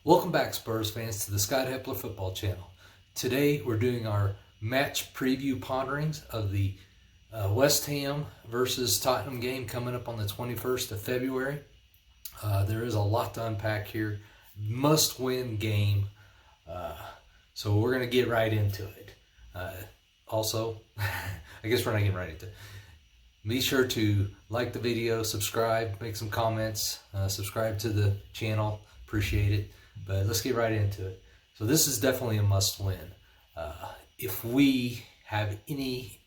Welcome back, Spurs fans, to the Scott Hepler Football Channel. Today we're doing our match preview ponderings of the West Ham versus Tottenham game coming up on the 21st of February. There is a lot to unpack here. Must-win game. So we're going to get right into it. Also, I guess we're not getting right into it. Be sure to like the video, subscribe, make some comments, subscribe to the channel. Appreciate it. But let's get right into it. So this is definitely a must-win. If we have any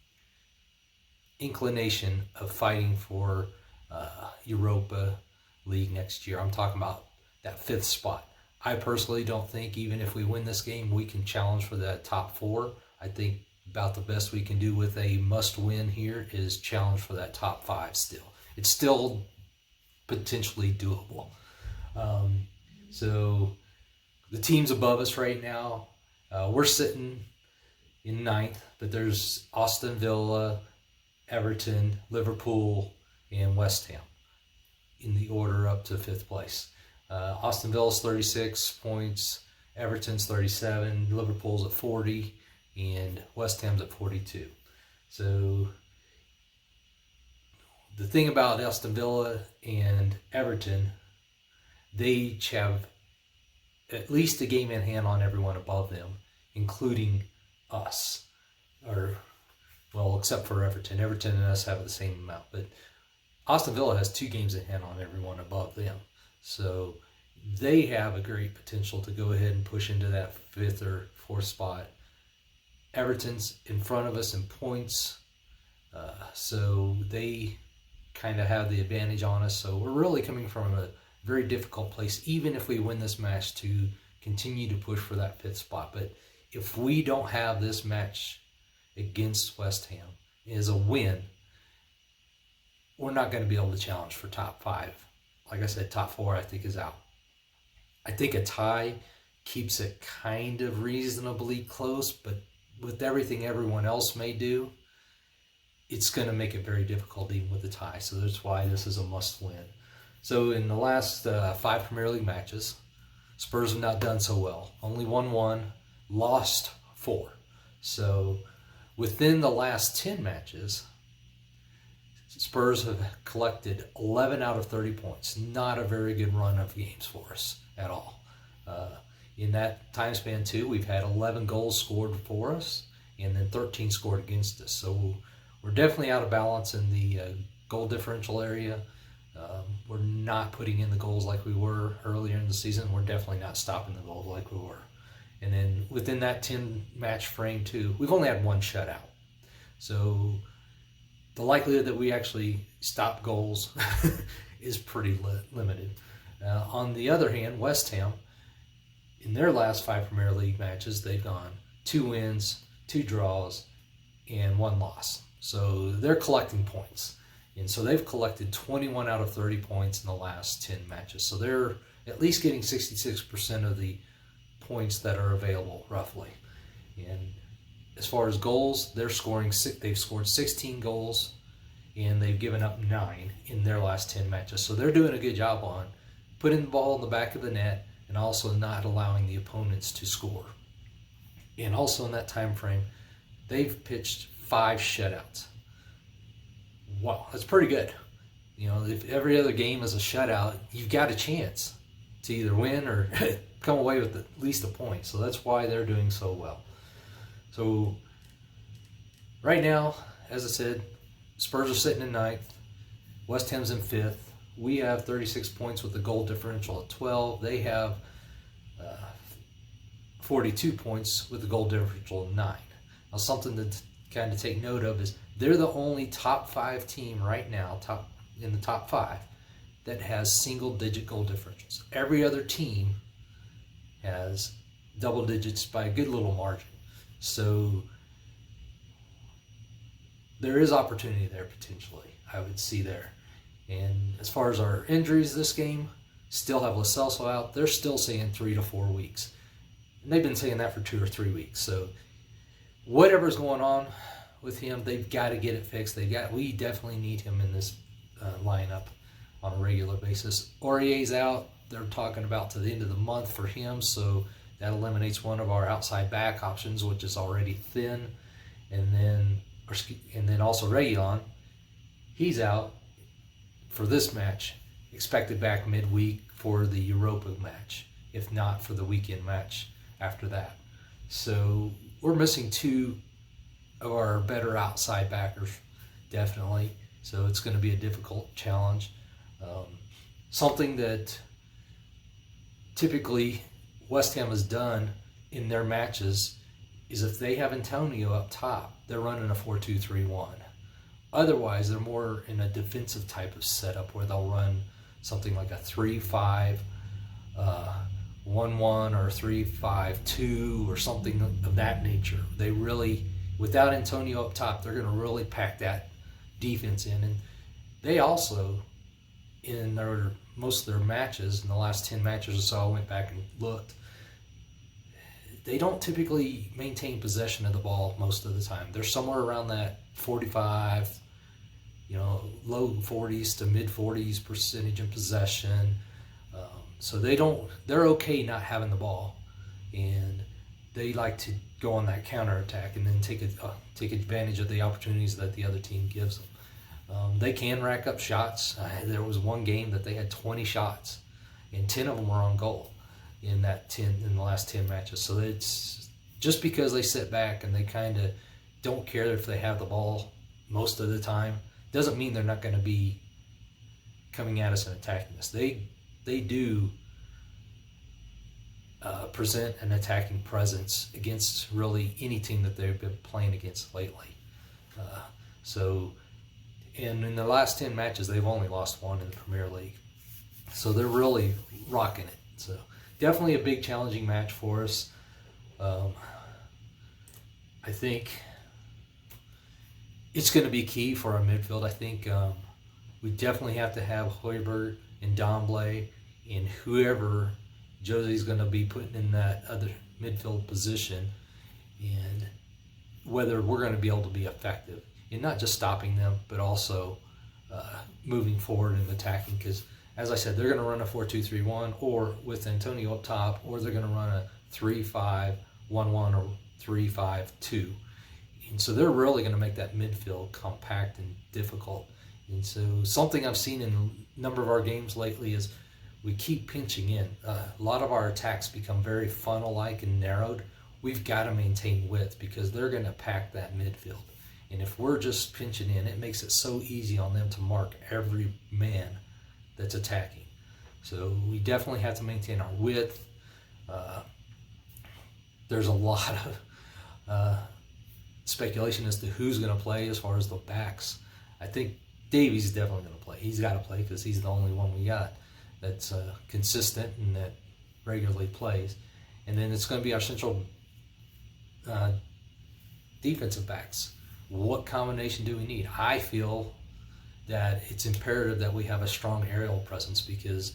inclination of fighting for Europa League next year, I'm talking about that 5th spot. I personally don't think even if we win this game, we can challenge for that top 4. I think about the best we can do with a must-win here is challenge for that top 5 still. It's still potentially doable. So the teams above us right now, we're sitting in 9th, but there's Aston Villa, Everton, Liverpool, and West Ham in the order up to 5th place. Aston Villa's 36 points, Everton's 37, Liverpool's at 40, and West Ham's at 42. So the thing about Aston Villa and Everton, they each have at least a game in hand on everyone above them, including us. Or, well, except for Everton. Everton and us have the same amount. But Aston Villa has 2 games in hand on everyone above them. So they have a great potential to go ahead and push into that 5th or 4th spot. Everton's in front of us in points. So they kind of have the advantage on us. So we're really coming from a very difficult place, even if we win this match, to continue to push for that 5th spot. But if we don't have this match against West Ham as a win, we're not going to be able to challenge for top 5. Like I said, top 4 I think is out. I think a tie keeps it kind of reasonably close, but with everything everyone else may do, it's going to make it very difficult even with the tie. So that's why this is a must-win. So in the last 5 Premier League matches, Spurs have not done so well. Only won 1, lost 4. So within the last 10 matches, Spurs have collected 11 out of 30 points. Not a very good run of games for us at all. In that time span too, we've had 11 goals scored for us and then 13 scored against us. So we're definitely out of balance in the goal differential area. We're not putting in the goals like we were earlier in the season. We're definitely not stopping the goals like we were. And then within that 10-match frame too, we've only had 1 shutout. So the likelihood that we actually stop goals is pretty limited. On the other hand, West Ham, in their last 5 Premier League matches, they've gone 2 wins, 2 draws, and 1 loss. So they're collecting points. And so they've collected 21 out of 30 points in the last 10 matches. So they're at least getting 66% of the points that are available, roughly. And as far as goals, they've scored 16 goals, and they've given up 9 in their last 10 matches. So they're doing a good job on putting the ball in the back of the net and also not allowing the opponents to score. And also in that time frame, they've pitched 5 shutouts. Wow, that's pretty good. You know, if every other game is a shutout, you've got a chance to either win or come away with at least a point. So that's why they're doing so well. So right now, as I said, Spurs are sitting in 9th. West Ham's in 5th. We have 36 points with the goal differential at 12. They have 42 points with the goal differential at 9. Now, something to kind of take note of is they're the only top 5 team right now, in the top 5, that has single-digit goal differentials. Every other team has double digits by a good little margin. So there is opportunity there potentially, I would see there. And as far as our injuries this game, still have Lo Celso out. They're still saying 3 to 4 weeks. And they've been saying that for 2 or 3 weeks. So whatever's going on with him, they've got to get it fixed. We definitely need him in this lineup on a regular basis. Aurier's out. they're talking about to the end of the month for him, so that eliminates one of our outside back options, which is already thin. And then also Reguilon, he's out for this match, expected back midweek for the Europa match, if not for the weekend match after that. So we're missing two of our better outside backers, definitely. So it's going to be a difficult challenge. Something that typically West Ham has done in their matches is if they have Antonio up top, they're running a 4-2-3-1. Otherwise, they're more in a defensive type of setup where they'll run something like a 3-5, 1-1 or 3-5-2 or something of that nature. They really, without Antonio up top, they're going to really pack that defense in. And they also, in most of their matches, in the last 10 matches or so, I went back and looked, they don't typically maintain possession of the ball most of the time. They're somewhere around that 45, low 40s to mid 40s percentage in possession. So they're okay not having the ball, and they like to go on that counterattack and then take advantage of the opportunities that the other team gives them. They can rack up shots. There was one game that they had 20 shots, and 10 of them were on goal in the last 10 matches. So it's just because they sit back and they kind of don't care if they have the ball most of the time, doesn't mean they're not going to be coming at us and attacking us. They do present an attacking presence against really any team that they've been playing against lately. And in the last 10 matches, they've only lost one in the Premier League. So they're really rocking it. So definitely a big challenging match for us. I think it's going to be key for our midfield. I think we definitely have to have Højbjerg and Domblé and whoever Josie's going to be putting in that other midfield position, and whether we're going to be able to be effective in not just stopping them, but also moving forward and attacking. Because, as I said, they're going to run a 4-2-3-1 or with Antonio up top, or they're going to run a 3-5-1-1 or 3-5-2. And so they're really going to make that midfield compact and difficult. And so something I've seen in a number of our games lately is we keep pinching in. A lot of our attacks become very funnel-like and narrowed. We've got to maintain width because they're going to pack that midfield. And if we're just pinching in, it makes it so easy on them to mark every man that's attacking. So we definitely have to maintain our width. There's a lot of speculation as to who's going to play as far as the backs. I think Davies definitely going to play. He's got to play because he's the only one we got that's consistent and that regularly plays. And then it's going to be our central defensive backs. What combination do we need? I feel that it's imperative that we have a strong aerial presence because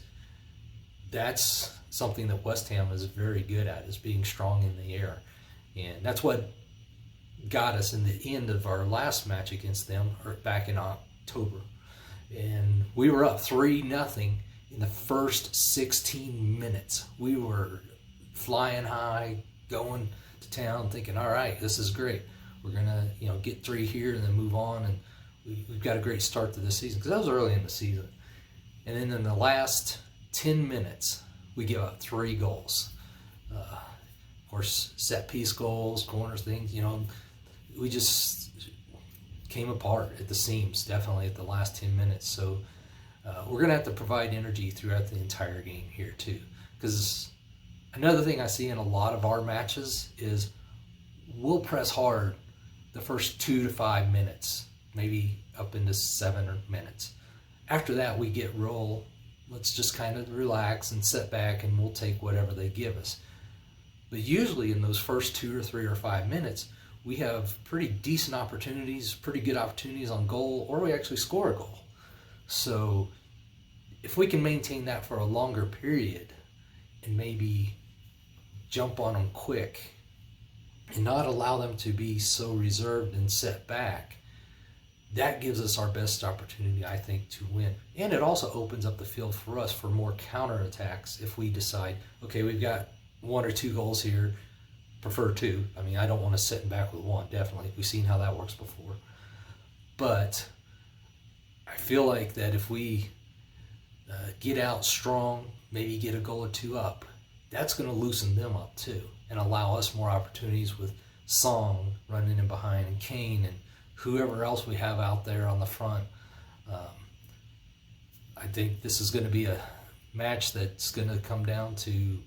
that's something that West Ham is very good at, is being strong in the air. And that's what got us in the end of our last match against them back in October. And we were up 3-0 in the first 16 minutes. We were flying high, going to town, thinking, all right, this is great. We're going to get 3 here and then move on. And we've got a great start to the season because that was early in the season. And then in the last 10 minutes, we give up 3 goals. Of course, set piece goals, corners, things, we just came apart at the seams, definitely at the last 10 minutes. So we're going to have to provide energy throughout the entire game here too. Because another thing I see in a lot of our matches is we'll press hard the first 2 to 5 minutes, maybe up into 7 minutes. After that, we get roll. Let's just kind of relax and sit back and we'll take whatever they give us. But usually in those first 2 or 3 or 5 minutes, we have pretty decent opportunities, pretty good opportunities on goal, or we actually score a goal. So if we can maintain that for a longer period and maybe jump on them quick and not allow them to be so reserved and set back, that gives us our best opportunity, I think, to win. And it also opens up the field for us for more counterattacks if we decide, okay, we've got 1 or 2 goals here, prefer 2. I mean, I don't want to sit back with 1, definitely. We've seen how that works before. But I feel like that if we get out strong, maybe get a goal or 2 up, that's going to loosen them up too and allow us more opportunities with Song running in behind and Kane and whoever else we have out there on the front. I think this is going to be a match that's going to come down to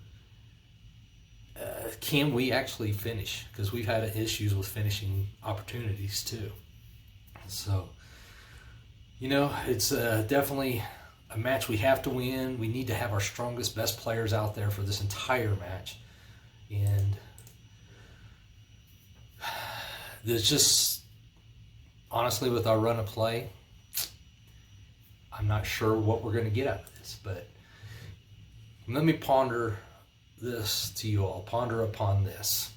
can we actually finish? Because we've had issues with finishing opportunities too. So, you know, it's definitely a match we have to win. We need to have our strongest, best players out there for this entire match. And there's just, honestly, with our run of play, I'm not sure what we're going to get out of this. But let me ponder this to you all. Ponder upon this.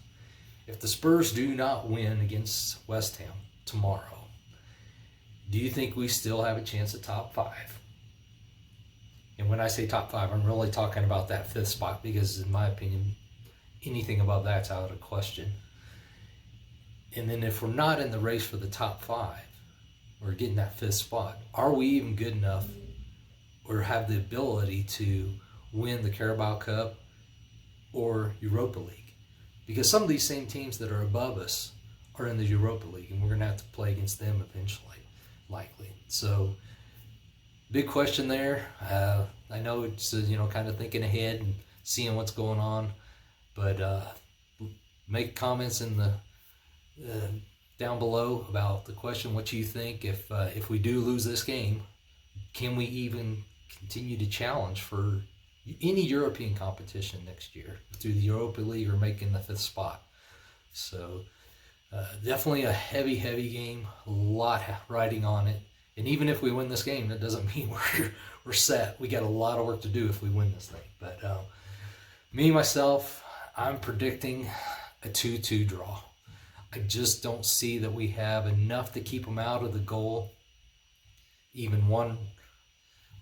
If the Spurs do not win against West Ham tomorrow, do you think we still have a chance at top 5? And when I say top 5, I'm really talking about that 5th spot, because in my opinion, anything above that's out of question. And then if we're not in the race for the top 5, we're getting that 5th spot, are we even good enough or have the ability to win the Carabao Cup or Europa League? Because some of these same teams that are above us are in the Europa League, and we're going to have to play against them eventually, likely. So, big question there. I know it's, you know, kind of thinking ahead and seeing what's going on, but make comments in the down below about the question, what you think. If we do lose this game, can we even continue to challenge for any European competition next year through the Europa League or making the 5th spot? So definitely a heavy game, a lot riding on it. And even if we win this game, that doesn't mean we're set. We got a lot of work to do if we win this thing. But me, myself, I'm predicting a 2-2 draw. I just don't see that we have enough to keep them out of the goal. Even 1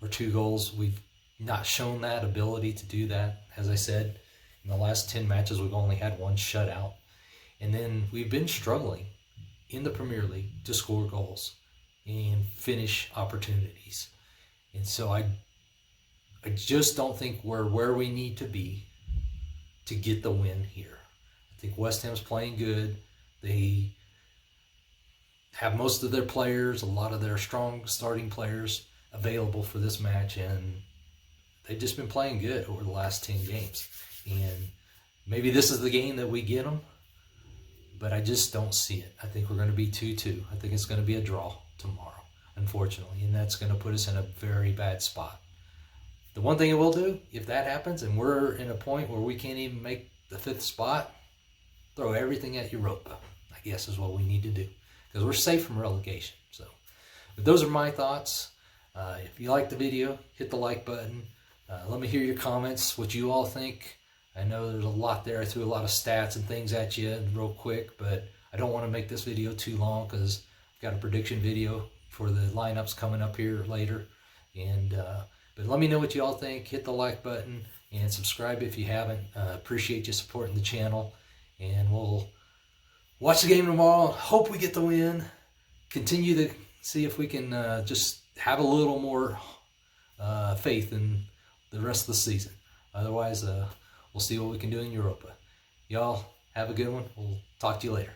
or 2 goals, we've not shown that ability to do that. As I said, in the last 10 matches, we've only had 1 shutout. And then we've been struggling in the Premier League to score goals and finish opportunities. And so I just don't think we're where we need to be to get the win here. I think West Ham's playing good. They have most of their players, a lot of their strong starting players available for this match, and they've just been playing good over the last 10 games. And maybe this is the game that we get them, but I just don't see it. I think we're going to be 2-2. I think it's going to be a draw tomorrow, unfortunately, and that's going to put us in a very bad spot. The one thing it will do, if that happens and we're in a point where we can't even make the 5th spot, throw everything at Europa, I guess, is what we need to do, because we're safe from relegation. So, but those are my thoughts. If you like the video, hit the like button. Let me hear your comments, what you all think. I know there's a lot there. I threw a lot of stats and things at you real quick, but I don't want to make this video too long because I've got a prediction video for the lineups coming up here later. And but let me know what you all think. Hit the like button and subscribe if you haven't. Appreciate you supporting the channel. And we'll watch the game tomorrow. Hope we get the win. Continue to see if we can just have a little more faith in the rest of the season. Otherwise, we'll see what we can do in Europa. Y'all have a good one. We'll talk to you later.